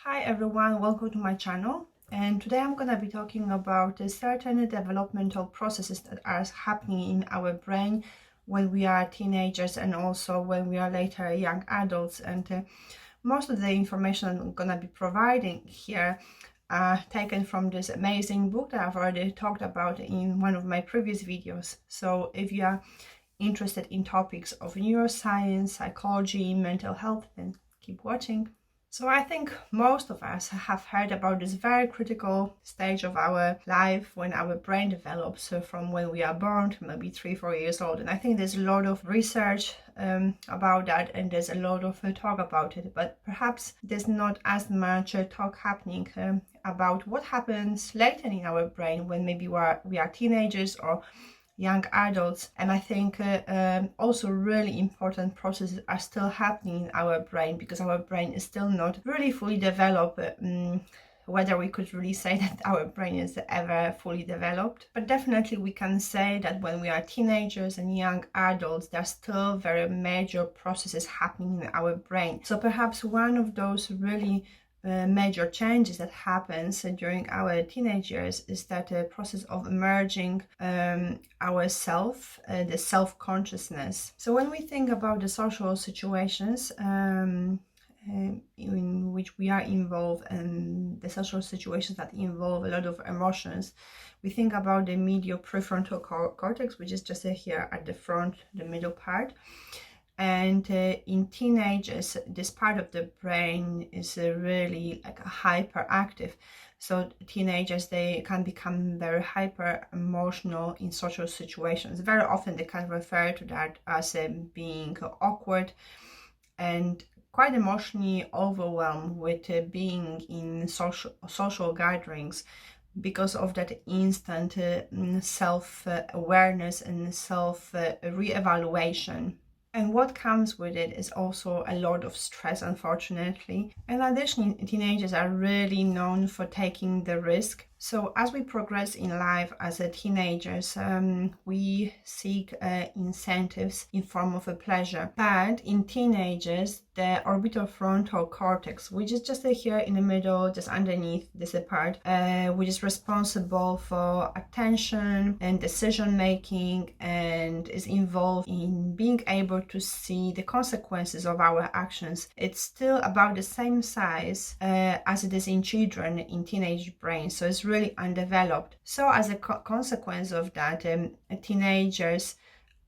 Hi everyone, welcome to my channel. And today I'm going to be talking about certain developmental processes that are happening in our brain when we are teenagers and also when we are later young adults. And most of the information I'm going to be providing here are taken from this amazing book that I've already talked about in one of my previous videos. So if you are interested in topics of neuroscience, psychology, mental health, then keep watching. So I think most of us have heard about this very critical stage of our life when our brain develops from when we are born to maybe 3-4 years old. And I think there's a lot of research about that, and there's a lot of talk about it, but perhaps there's not as much talk happening about what happens later in our brain when maybe we are teenagers or young adults. And I think also really important processes are still happening in our brain, because our brain is still not really fully developed. Whether we could really say that our brain is ever fully developed, but definitely we can say that when we are teenagers and young adults, there are still very major processes happening in our brain. So perhaps one of those really major changes that happens during our teenage years is that process of emerging our self, the self-consciousness. So when we think about the social situations in which we are involved, and the social situations that involve a lot of emotions, we think about the medial prefrontal cortex, which is just here at the front, the middle part. And in teenagers, this part of the brain is really like hyperactive. So teenagers, they can become very hyper emotional in social situations. Very often they can refer to that as being awkward and quite emotionally overwhelmed with being in social gatherings, because of that instant self-awareness and self-re-evaluation. And what comes with it is also a lot of stress, unfortunately. And additionally, teenagers are really known for taking the risk. So as we progress in life as teenagers, we seek incentives in form of a pleasure. But in teenagers, the orbital frontal cortex, which is just here in the middle, just underneath this part, which is responsible for attention and decision making, and is involved in being able to see the consequences of our actions. It's still about the same size as it is in children, in teenage brains. So it's really undeveloped. So as a consequence of that, teenagers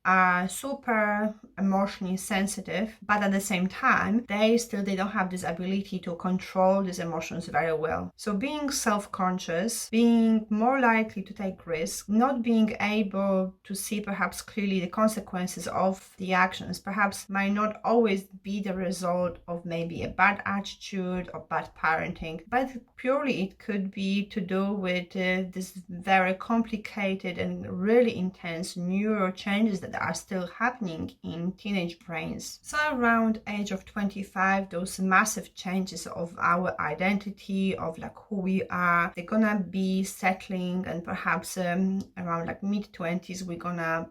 are super emotionally sensitive, but at the same time they don't have this ability to control these emotions very well. So being self-conscious, being more likely to take risks, not being able to see perhaps clearly the consequences of the actions, perhaps might not always be the result of maybe a bad attitude or bad parenting, but purely it could be to do with this very complicated and really intense neural changes that are still happening in teenage brains. So around age of 25, those massive changes of our identity, of like who we are, they're gonna be settling, and perhaps around like mid-20s we're gonna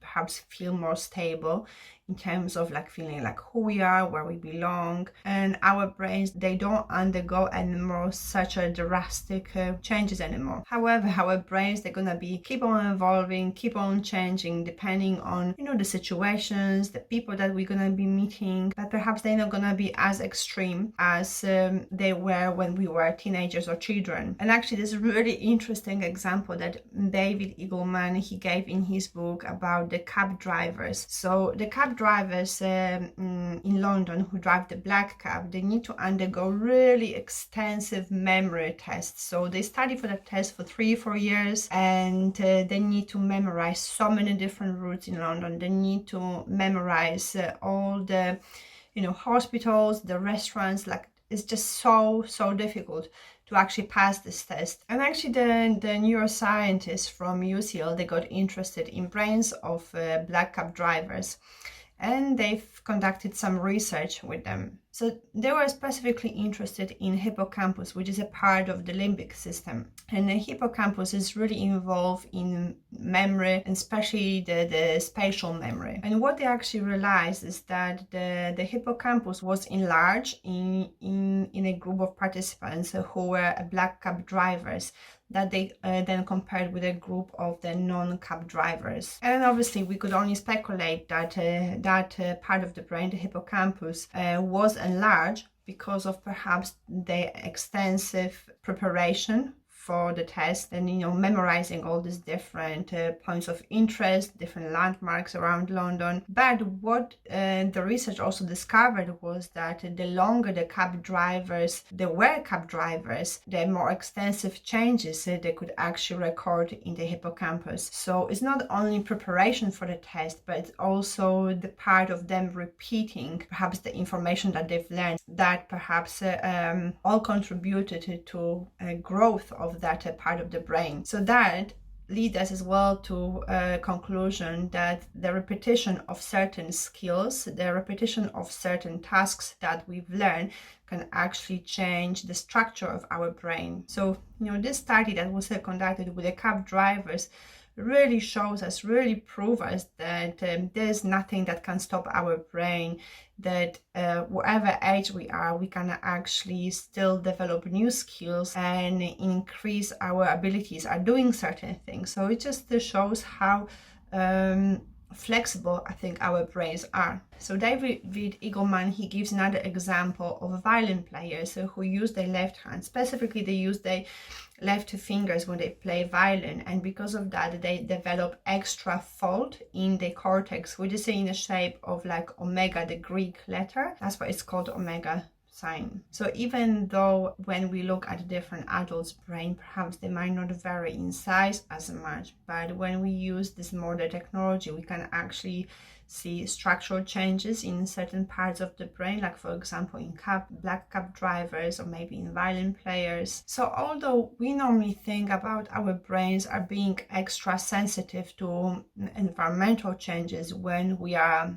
perhaps feel more stable in terms of like feeling like who we are, where we belong. And our brains, they don't undergo anymore such a drastic changes anymore. However, our brains, they're gonna be keep on evolving, keep on changing depending on, you know, the situations, the people that we're gonna be meeting, but perhaps they're not gonna be as extreme as they were when we were teenagers or children. And actually there's a really interesting example that David Eagleman, he gave in his book about the cab drivers. So the cab drivers in London who drive the black cab, they need to undergo really extensive memory tests. So they study for that test for 3-4 years, and they need to memorize so many different routes in London. They need to memorize all the, you know, hospitals, the restaurants. Like, it's just so difficult to actually pass this test. And actually the neuroscientists from UCL, they got interested in brains of black cab drivers, and they've conducted some research with them. So they were specifically interested in hippocampus, which is a part of the limbic system. And the hippocampus is really involved in memory, and especially the spatial memory. And what they actually realized is that the hippocampus was enlarged in a group of participants who were black cab drivers, that they then compared with a group of the non-cab drivers. And obviously we could only speculate that that part of the brain, the hippocampus, was enlarged because of perhaps the extensive preparation for the test, and memorizing all these different points of interest, different landmarks around London. But what the research also discovered was that the longer the cab drivers, the more extensive changes they could actually record in the hippocampus. So it's not only preparation for the test, but it's also the part of them repeating perhaps the information that they've learned, that perhaps all contributed to growth of that part of the brain. So that leads us as well to a conclusion that the repetition of certain skills, the repetition of certain tasks that we've learned, can actually change the structure of our brain. So this study that was conducted with the cab drivers really shows us, really proves us that there's nothing that can stop our brain, that whatever age we are, we can actually still develop new skills and increase our abilities at doing certain things. So it just shows how flexible I think our brains are. So David Eagleman, he gives another example of violin players who use their left hand. Specifically, they use their left fingers when they play violin, and because of that they develop extra fold in the cortex, which is in the shape of like omega, the Greek letter. That's why it's called omega sign. So even though when we look at different adults' brain, perhaps they might not vary in size as much, but when we use this modern technology, we can actually see structural changes in certain parts of the brain, like for example in black cab drivers, or maybe in violin players. So although we normally think about our brains are being extra sensitive to environmental changes when we are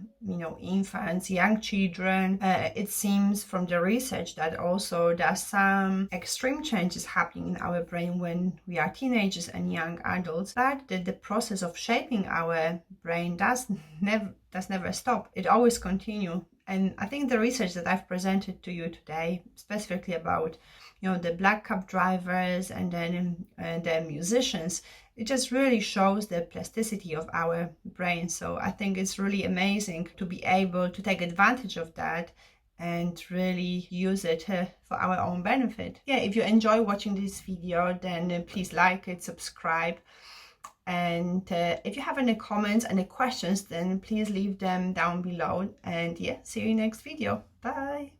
infants, young children, it seems from the research that also there are some extreme changes happening in our brain when we are teenagers and young adults, but the process of shaping our brain does never stop. It always continues. And I think the research that I've presented to you today, specifically about the black cab drivers and then the musicians, it just really shows the plasticity of our brain. So I think it's really amazing to be able to take advantage of that and really use it for our own benefit. Yeah, if you enjoy watching this video, then please like it, subscribe. And if you have any comments, any questions, then please leave them down below. And yeah, see you in the next video. Bye.